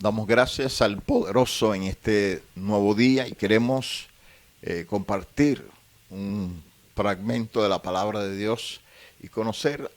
Damos gracias al Poderoso en este nuevo día y queremos compartir un fragmento de la palabra de Dios y conocer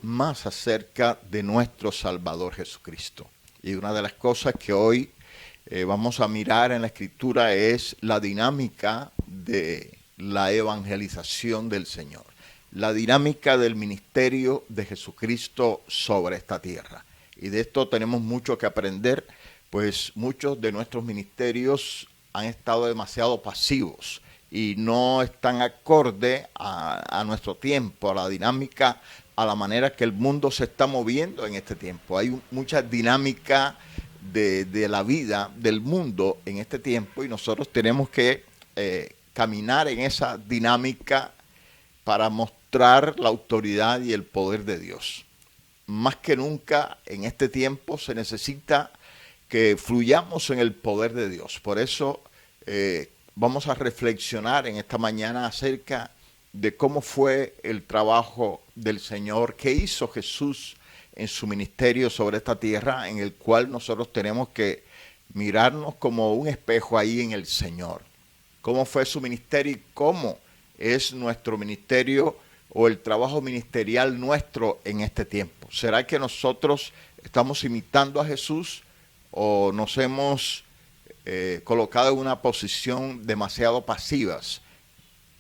más acerca de nuestro Salvador Jesucristo. Y una de las cosas que hoy vamos a mirar en la Escritura es la dinámica de la evangelización del Señor, la dinámica del ministerio de Jesucristo sobre esta tierra. Y de esto tenemos mucho que aprender, pues muchos de nuestros ministerios han estado demasiado pasivos y no están acorde a nuestro tiempo, a la dinámica, a la manera que el mundo se está moviendo en este tiempo. Hay mucha dinámica de la vida del mundo en este tiempo y nosotros tenemos que caminar en esa dinámica para mostrar la autoridad y el poder de Dios. Más que nunca en este tiempo se necesita que fluyamos en el poder de Dios. Por eso vamos a reflexionar en esta mañana acerca de cómo fue el trabajo del Señor, qué hizo Jesús en su ministerio sobre esta tierra, en el cual nosotros tenemos que mirarnos como un espejo ahí en el Señor. Cómo fue su ministerio y cómo es nuestro ministerio o el trabajo ministerial nuestro en este tiempo. ¿Será que nosotros estamos imitando a Jesús o nos hemos colocado en una posición demasiado pasivas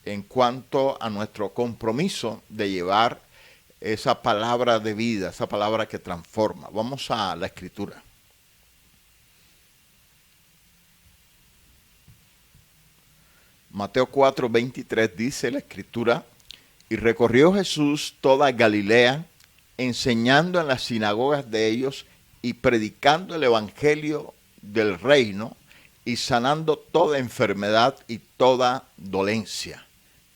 en cuanto a nuestro compromiso de llevar esa palabra de vida, esa palabra que transforma? Vamos a la Escritura. Mateo 4:23 dice la Escritura: y recorrió Jesús toda Galilea, enseñando en las sinagogas de ellos y predicando el evangelio del reino y sanando toda enfermedad y toda dolencia.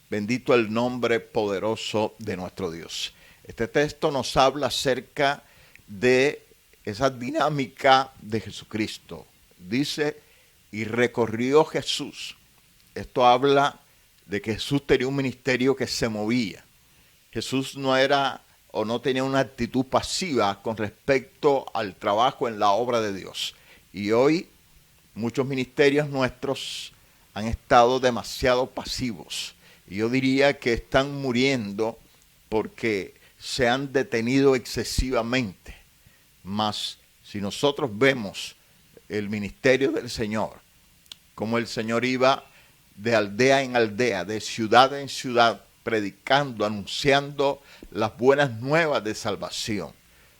Bendito el nombre poderoso de nuestro Dios. Este texto nos habla acerca de esa dinámica de Jesucristo. Dice, y recorrió Jesús. Esto habla de que Jesús tenía un ministerio que se movía. Jesús no era o no tenía una actitud pasiva con respecto al trabajo en la obra de Dios. Y hoy muchos ministerios nuestros han estado demasiado pasivos. Y yo diría que están muriendo porque se han detenido excesivamente. Mas si nosotros vemos el ministerio del Señor, como el Señor iba de aldea en aldea, de ciudad en ciudad, predicando, anunciando las buenas nuevas de salvación,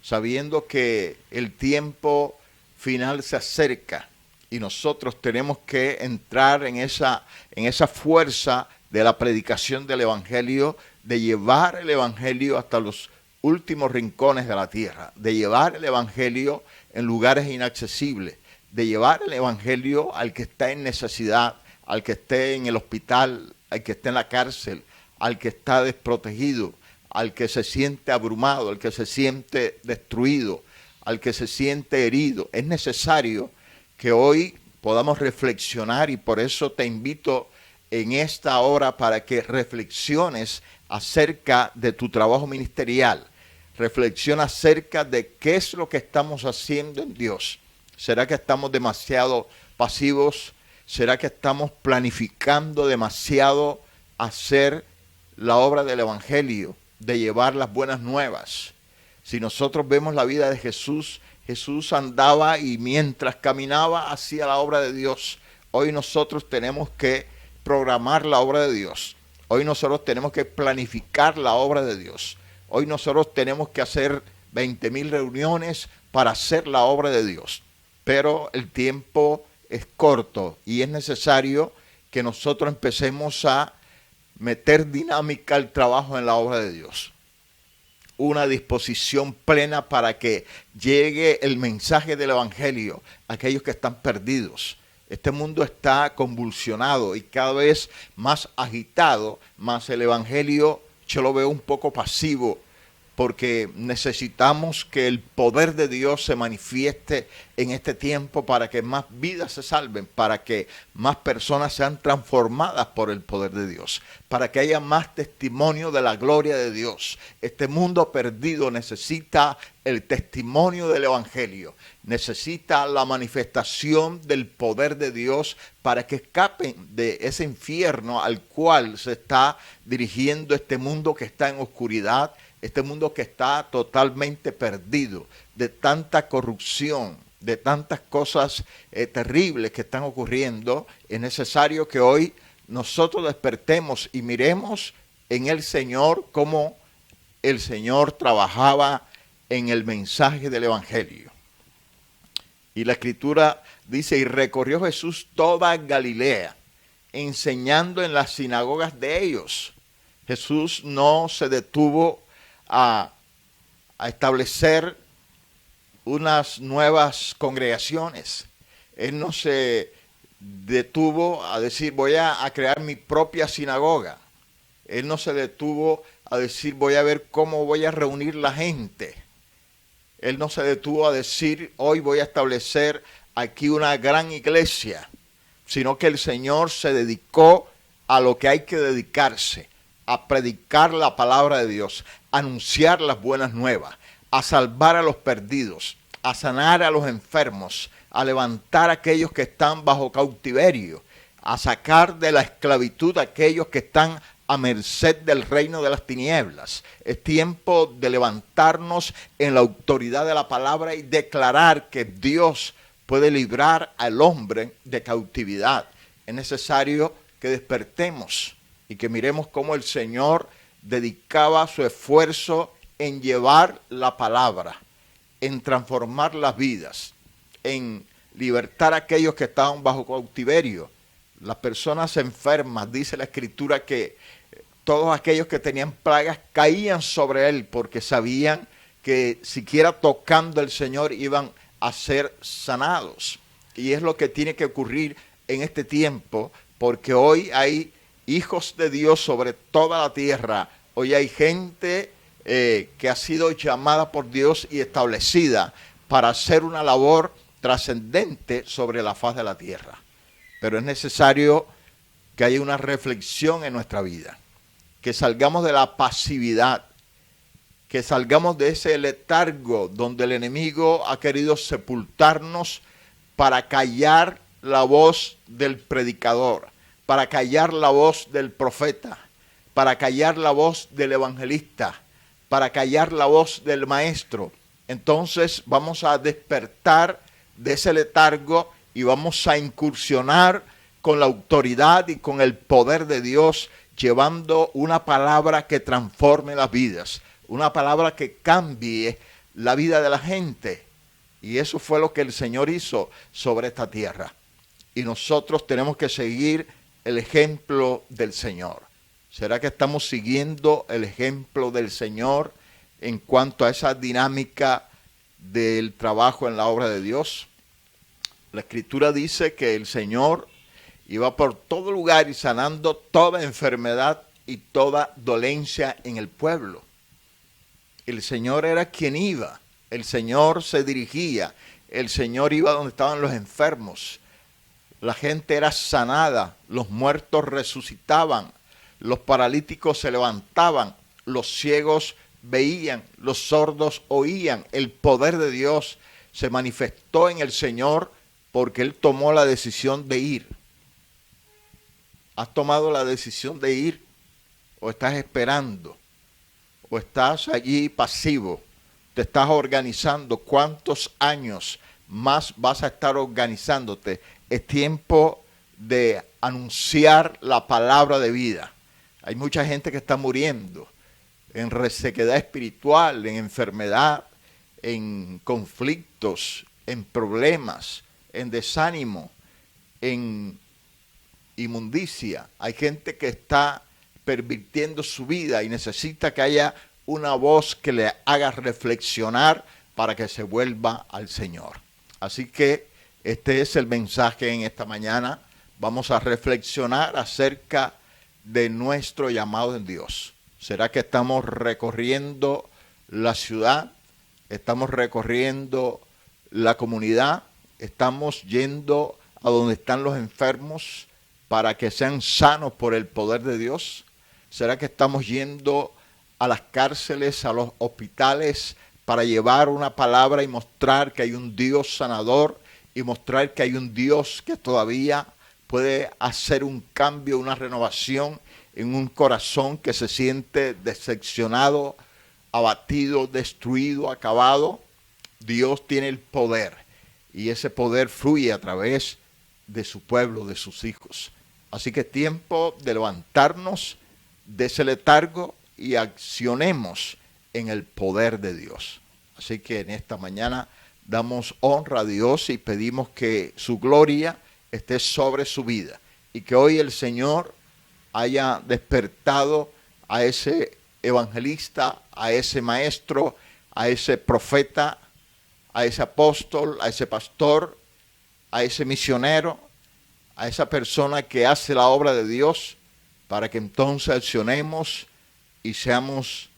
sabiendo que el tiempo final se acerca y nosotros tenemos que entrar en esa fuerza de la predicación del Evangelio, de llevar el Evangelio hasta los últimos rincones de la tierra, de llevar el Evangelio en lugares inaccesibles, de llevar el Evangelio al que está en necesidad, al que esté en el hospital, al que esté en la cárcel, al que está desprotegido, al que se siente abrumado, al que se siente destruido, al que se siente herido. Es necesario que hoy podamos reflexionar y por eso te invito en esta hora para que reflexiones acerca de tu trabajo ministerial. Reflexiona acerca de qué es lo que estamos haciendo en Dios. ¿Será que estamos demasiado pasivos? ¿Será que estamos planificando demasiado hacer la obra del Evangelio, de llevar las buenas nuevas? Si nosotros vemos la vida de Jesús, Jesús andaba y mientras caminaba hacía la obra de Dios. Hoy nosotros tenemos que programar la obra de Dios. Hoy nosotros tenemos que planificar la obra de Dios. Hoy nosotros tenemos que hacer 20,000 reuniones para hacer la obra de Dios. Pero el tiempo es corto y es necesario que nosotros empecemos a meter dinámica al trabajo en la obra de Dios. Una disposición plena para que llegue el mensaje del Evangelio a aquellos que están perdidos. Este mundo está convulsionado y cada vez más agitado, más el Evangelio yo lo veo un poco pasivo porque necesitamos que el poder de Dios se manifieste en este tiempo para que más vidas se salven, para que más personas sean transformadas por el poder de Dios, para que haya más testimonio de la gloria de Dios. Este mundo perdido necesita el testimonio del Evangelio, necesita la manifestación del poder de Dios para que escapen de ese infierno al cual se está dirigiendo este mundo que está en oscuridad, este mundo que está totalmente perdido, de tanta corrupción, de tantas cosas terribles que están ocurriendo. Es necesario que hoy nosotros despertemos y miremos en el Señor cómo el Señor trabajaba en el mensaje del Evangelio. Y la Escritura dice, y recorrió Jesús toda Galilea, enseñando en las sinagogas de ellos. Jesús no se detuvo a establecer unas nuevas congregaciones. Él no se detuvo a decir, voy a crear mi propia sinagoga. Él no se detuvo a decir, voy a ver cómo voy a reunir la gente. Él no se detuvo a decir, hoy voy a establecer aquí una gran iglesia, sino que el Señor se dedicó a lo que hay que dedicarse, a predicar la palabra de Dios, a anunciar las buenas nuevas, a salvar a los perdidos, a sanar a los enfermos, a levantar a aquellos que están bajo cautiverio, a sacar de la esclavitud a aquellos que están a merced del reino de las tinieblas. Es tiempo de levantarnos en la autoridad de la palabra y declarar que Dios puede librar al hombre de cautividad. Es necesario que despertemos y que miremos cómo el Señor dedicaba su esfuerzo en llevar la palabra, en transformar las vidas, en libertar a aquellos que estaban bajo cautiverio. Las personas enfermas, dice la Escritura, que todos aquellos que tenían plagas caían sobre él porque sabían que siquiera tocando al Señor iban a ser sanados. Y es lo que tiene que ocurrir en este tiempo, porque hoy hay hijos de Dios sobre toda la tierra. Hoy hay gente que ha sido llamada por Dios y establecida para hacer una labor trascendente sobre la faz de la tierra. Pero es necesario que haya una reflexión en nuestra vida, que salgamos de la pasividad, que salgamos de ese letargo donde el enemigo ha querido sepultarnos para callar la voz del predicador, para callar la voz del profeta, para callar la voz del evangelista, para callar la voz del maestro. Entonces vamos a despertar de ese letargo y vamos a incursionar con la autoridad y con el poder de Dios, llevando una palabra que transforme las vidas, una palabra que cambie la vida de la gente. Y eso fue lo que el Señor hizo sobre esta tierra. Y nosotros tenemos que seguir el ejemplo del Señor. ¿Será que estamos siguiendo el ejemplo del Señor en cuanto a esa dinámica del trabajo en la obra de Dios? La Escritura dice que el Señor iba por todo lugar y sanando toda enfermedad y toda dolencia en el pueblo. El Señor era quien iba, el Señor se dirigía, el Señor iba donde estaban los enfermos. La gente era sanada, los muertos resucitaban, los paralíticos se levantaban, los ciegos veían, los sordos oían. El poder de Dios se manifestó en el Señor porque Él tomó la decisión de ir. ¿Has tomado la decisión de ir? ¿O estás esperando? ¿O estás allí pasivo? ¿Te estás organizando? ¿Cuántos años más vas a estar organizándote? Es tiempo de anunciar la palabra de vida. Hay mucha gente que está muriendo en resequedad espiritual, en enfermedad, en conflictos, en problemas, en desánimo, en inmundicia. Hay gente que está pervirtiendo su vida y necesita que haya una voz que le haga reflexionar para que se vuelva al Señor. Así que este es el mensaje en esta mañana. Vamos a reflexionar acerca de nuestro llamado en Dios. ¿Será que estamos recorriendo la ciudad, estamos recorriendo la comunidad, estamos yendo a donde están los enfermos para que sean sanos por el poder de Dios. ¿Será que estamos yendo a las cárceles, a los hospitales, para llevar una palabra y mostrar que hay un Dios sanador y mostrar que hay un Dios que todavía puede hacer un cambio, una renovación en un corazón que se siente decepcionado, abatido, destruido, acabado? Dios tiene el poder y ese poder fluye a través de su pueblo, de sus hijos. Así que es tiempo de levantarnos de ese letargo y accionemos en el poder de Dios. Así que en esta mañana damos honra a Dios y pedimos que su gloria esté sobre su vida y que hoy el Señor haya despertado a ese evangelista, a ese maestro, a ese profeta, a ese apóstol, a ese pastor, a ese misionero, a esa persona que hace la obra de Dios, para que entonces accionemos y seamos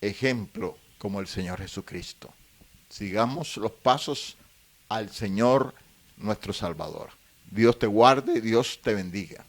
ejemplo como el Señor Jesucristo. Sigamos los pasos al Señor nuestro Salvador. Dios te guarde, Dios te bendiga.